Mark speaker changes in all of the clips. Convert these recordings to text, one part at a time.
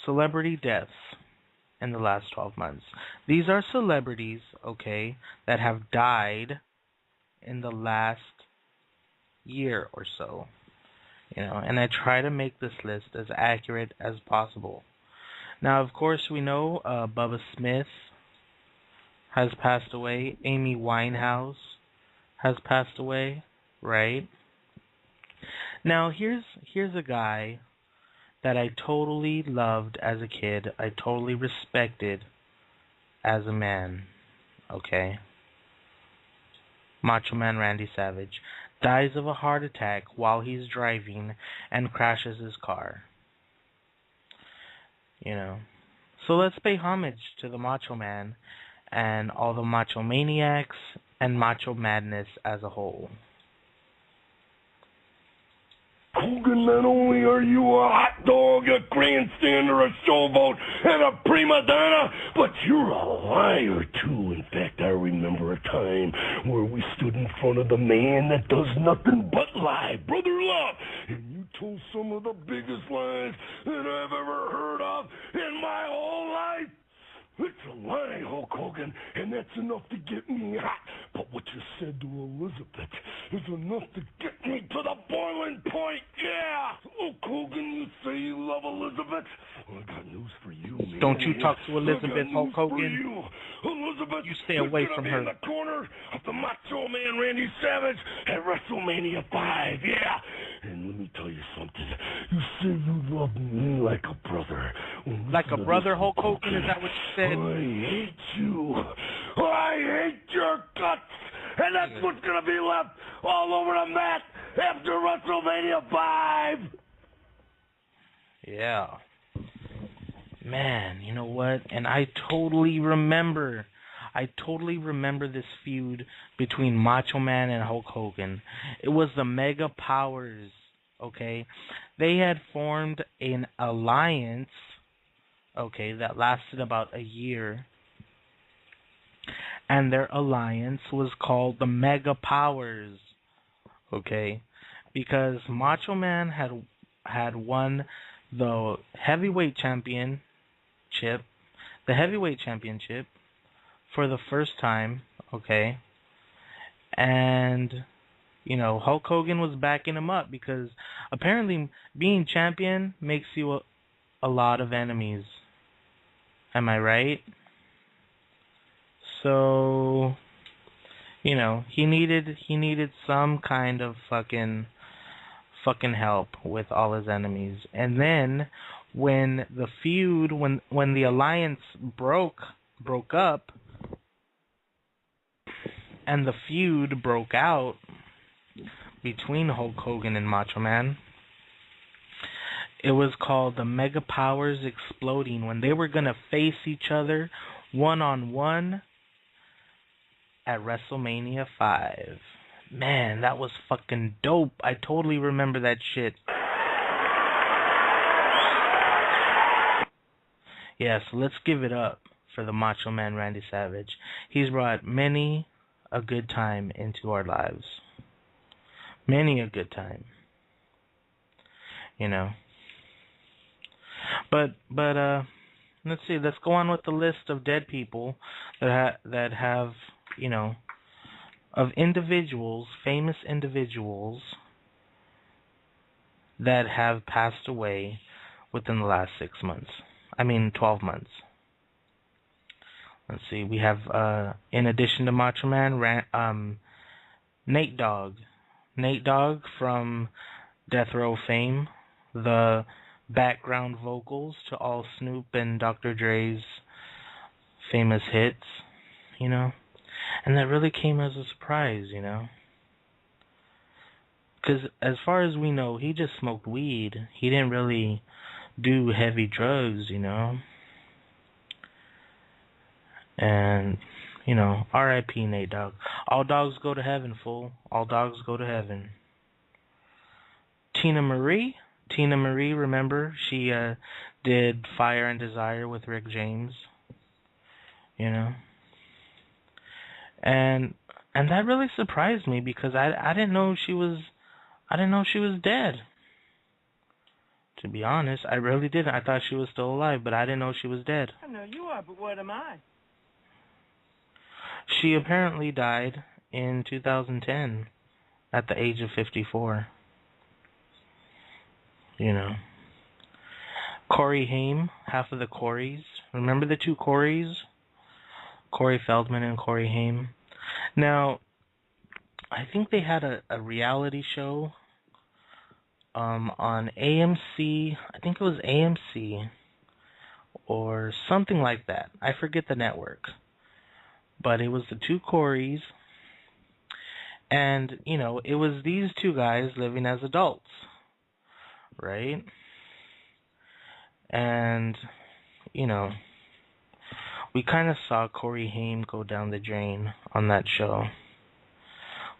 Speaker 1: celebrity deaths in the last 12 months. These are celebrities, okay, that have died in the last year or so. And I try to make this list as accurate as possible. Now, of course, we know Bubba Smith has passed away. Amy Winehouse has passed away, right? Now, here's a guy that I totally loved as a kid. I totally respected as a man, okay? Macho Man Randy Savage dies of a heart attack while he's driving and crashes his car. So let's pay homage to the Macho Man and all the Macho Maniacs and Macho Madness as a whole.
Speaker 2: Hogan, not only are you a hot dog, a grandstander, a showboat, and a prima donna, but you're a liar, too. In fact, I remember a time where we stood in front of the man that does nothing but lie, Brother Love, and you told some of the biggest lies that I've ever heard of in my whole life. It's a lie, Hulk Hogan, and that's enough to get me hot. But what you said to Elizabeth is enough to get me to the boiling point, yeah! Hulk Hogan, you say you love Elizabeth? Well, I got news for you, man.
Speaker 1: Don't you talk to Elizabeth, Hulk Hogan.
Speaker 2: You. Elizabeth,
Speaker 1: you stay away from her.
Speaker 2: In the corner of the Macho Man Randy Savage at WrestleMania 5, yeah! And let me tell you something. You say you love me like a brother. Well,
Speaker 1: like a brother, Hulk Hogan? Is that what you said?
Speaker 2: I hate you. I hate your guts. And that's what's going to be left all over the mat after WrestleMania 5.
Speaker 1: Yeah. Man, you know what? And I totally remember this feud between Macho Man and Hulk Hogan. It was the Mega Powers, okay? They had formed an alliance, okay, that lasted about a year. And their alliance was called the Mega Powers, okay? Because Macho Man had won the heavyweight championship for the first time, okay? And, Hulk Hogan was backing him up because apparently being champion makes you a lot of enemies. Am I right? So, he needed some kind of fucking help with all his enemies. And then when the feud, when the alliance broke up and the feud broke out between Hulk Hogan and Macho Man, it was called the Mega Powers Exploding, when they were going to face each other one-on-one at WrestleMania 5. Man, that was fucking dope. I totally remember that shit. Yeah, so let's give it up for the Macho Man Randy Savage. He's brought many a good time into our lives. Many a good time. But let's see. Let's go on with the list of dead people that have, of individuals, famous individuals that have passed away within the last 12 months. Let's see. We have, in addition to Macho Man, Nate Dogg. Nate Dogg from Death Row fame, the background vocals to all Snoop and Dr. Dre's famous hits, and that really came as a surprise, because as far as we know, he just smoked weed. He didn't really do heavy drugs, and R.I.P. Nate Dogg. All dogs go to heaven, fool. All dogs go to heaven. Tina Marie, remember, she did Fire and Desire with Rick James, and that really surprised me because I didn't know she was dead. To be honest, I really didn't. I thought she was still alive, but I didn't know she was dead.
Speaker 3: I know you are, but what am I?
Speaker 1: She apparently died in 2010 at the age of 54. You know. Corey Haim, half of the Coreys. Remember the two Coreys? Corey Feldman and Corey Haim. Now, I think they had a reality show on AMC. I think it was AMC or something like that. I forget the network. But it was the two Coreys. And, you know, it was these two guys living as adults. Right? And, you know, we kind of saw Corey Haim go down the drain on that show.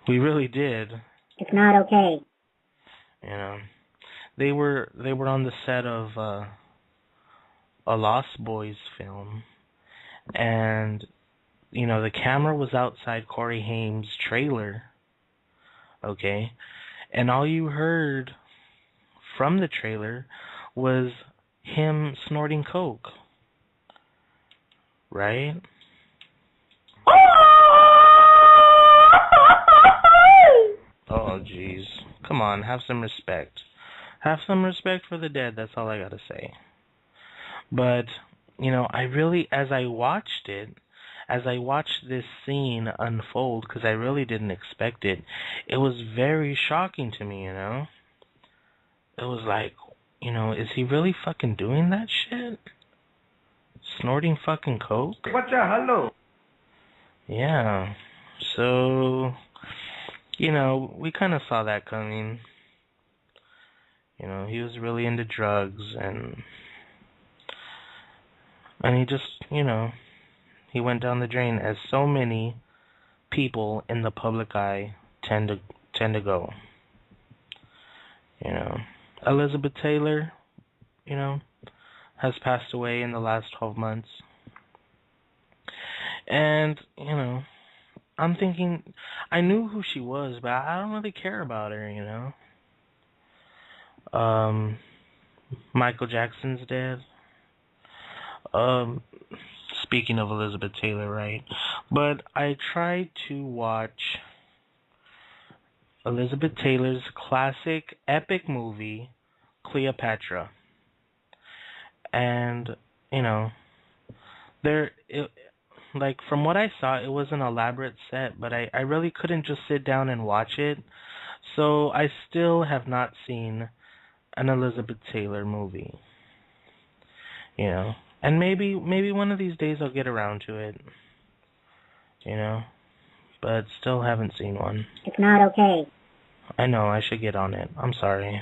Speaker 1: We really did.
Speaker 4: It's not okay.
Speaker 1: You know, they were on the set of a Lost Boys film, and you know the camera was outside Corey Haim's trailer. Okay, and all you heard from the trailer was him snorting coke. Right? Oh, jeez. Come on, have some respect. Have some respect for the dead, that's all I gotta say. But, you know, I really, as I watched this scene unfold, because I really didn't expect it, it was very shocking to me, you know? It was like, you know, is he really fucking doing that shit? Snorting fucking coke?
Speaker 3: What's a hello?
Speaker 1: Yeah. So, you know, we kind of saw that coming. You know, he was really into drugs, and he just, you know, he went down the drain, as so many people in the public eye tend to go. You know, Elizabeth Taylor, you know, has passed away in the last 12 months. And, you know, I'm thinking, I knew who she was, but I don't really care about her, you know. Michael Jackson's dead. Speaking of Elizabeth Taylor, right? But I tried to watch Elizabeth Taylor's classic epic movie, Cleopatra. And, you know, like, from what I saw, it was an elaborate set, but I really couldn't just sit down and watch it. So I still have not seen an Elizabeth Taylor movie. You know, and maybe one of these days I'll get around to it. You know, but still haven't seen one.
Speaker 4: It's not okay.
Speaker 1: I know, I should get on it. I'm sorry.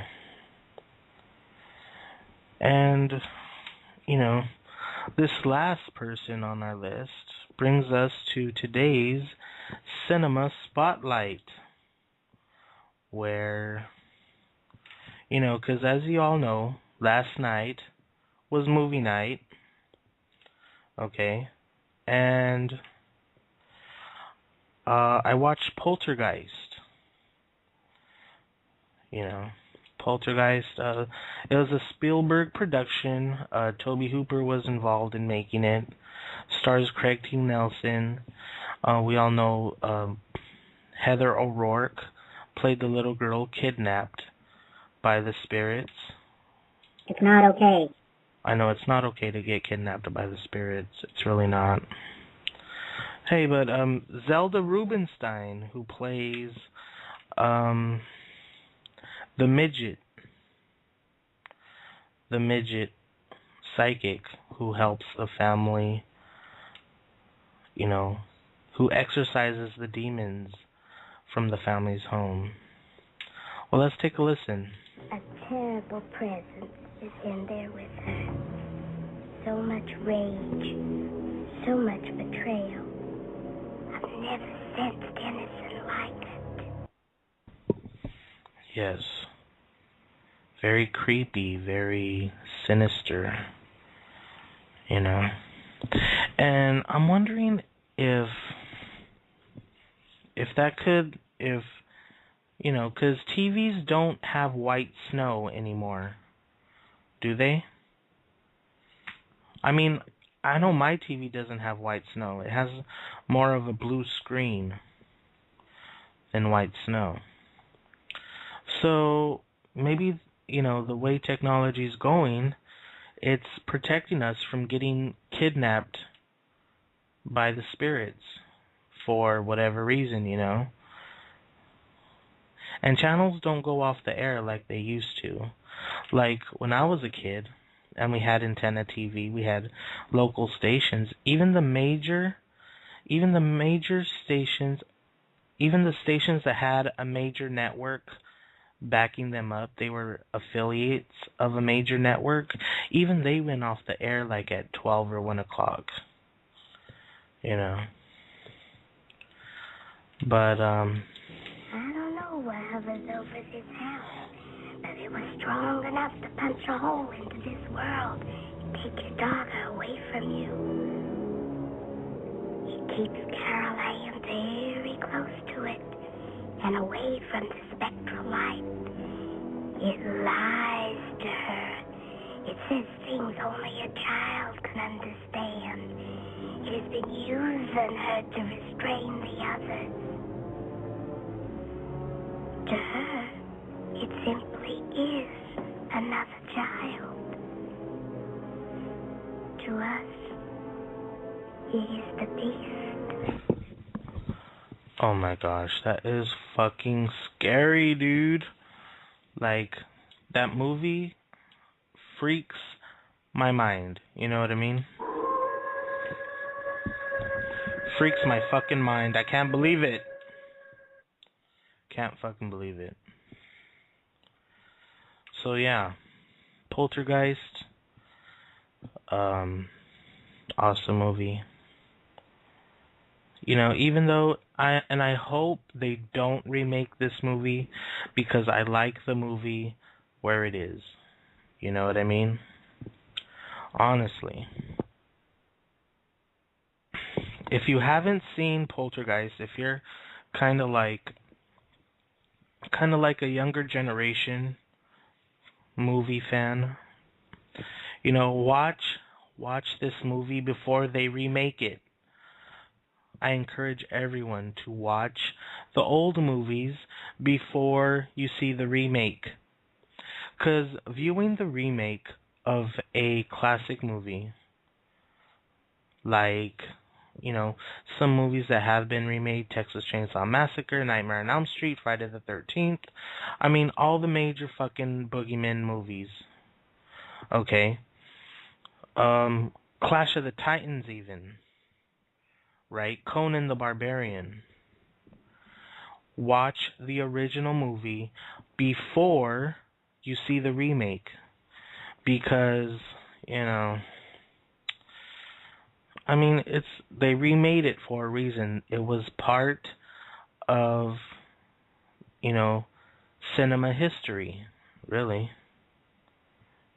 Speaker 1: And, you know, this last person on our list brings us to today's Cinema Spotlight, where, you know, because as you all know, last night was movie night, okay, and I watched Poltergeist. You know, Poltergeist, it was a Spielberg production. Tobe Hooper was involved in making it. Stars Craig T. Nelson. We all know Heather O'Rourke played the little girl kidnapped by the spirits.
Speaker 4: It's not okay.
Speaker 1: I know it's not okay to get kidnapped by the spirits. It's really not. Hey, but Zelda Rubinstein, who plays the midget psychic who helps the family, you know, who exorcises the demons from the family's home. Well, let's take a listen.
Speaker 5: A terrible presence is in there with her. So much rage, so much betrayal. I've never sensed anything like it.
Speaker 1: Yes. Very creepy, very sinister, you know. And I'm wondering if that could, you know, because TVs don't have white snow anymore, Do they? I mean, I know my TV doesn't have white snow. It has more of a blue screen than white snow. So maybe, the way technology is going, it's protecting us from getting kidnapped by the spirits for whatever reason, And channels don't go off the air like they used to. Like when I was a kid and we had antenna TV, we had local stations, even the major stations, even the stations that had a major network backing them up, they were affiliates of a major network, even they went off the air like at 12 or 1 o'clock. But,
Speaker 5: I don't know what hovers over this house, but it was strong enough to punch a hole into this world and take your daughter away from you. It keeps Carol Ann very close to it and away from the spectral light. It lies to her. It says things only a child can understand. It has been using her to restrain the others. To her, it simply is another child. To us, it is the beast.
Speaker 1: oh my gosh, that is fucking scary, dude. Like, that movie freaks my mind. You know what I mean? Freaks my fucking mind. I can't believe it. Can't fucking believe it. So yeah, Poltergeist, awesome movie. Even though I hope they don't remake this movie because I like the movie where it is. You know what I mean? Honestly. If you haven't seen Poltergeist, if you're kind of like a younger generation movie fan, watch this movie before they remake it. I encourage everyone to watch the old movies before you see the remake. 'Cause viewing the remake of a classic movie, like, some movies that have been remade, Texas Chainsaw Massacre, Nightmare on Elm Street, Friday the 13th, I mean, all the major fucking boogeyman movies, okay? Clash of the Titans even, right? Conan the Barbarian. Watch the original movie before you see the remake, because, I mean, they remade it for a reason. It was part of, cinema history, really.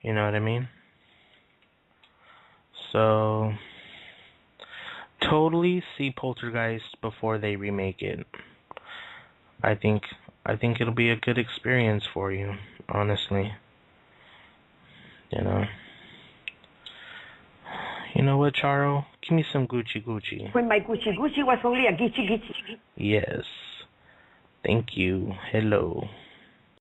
Speaker 1: You know what I mean? So, totally see Poltergeist before they remake it. I think it'll be a good experience for you, honestly. You know what, Charo? Give me some Gucci Gucci.
Speaker 3: When my Gucci Gucci was only a Gucci Gucci.
Speaker 1: Yes. Thank you. Hello.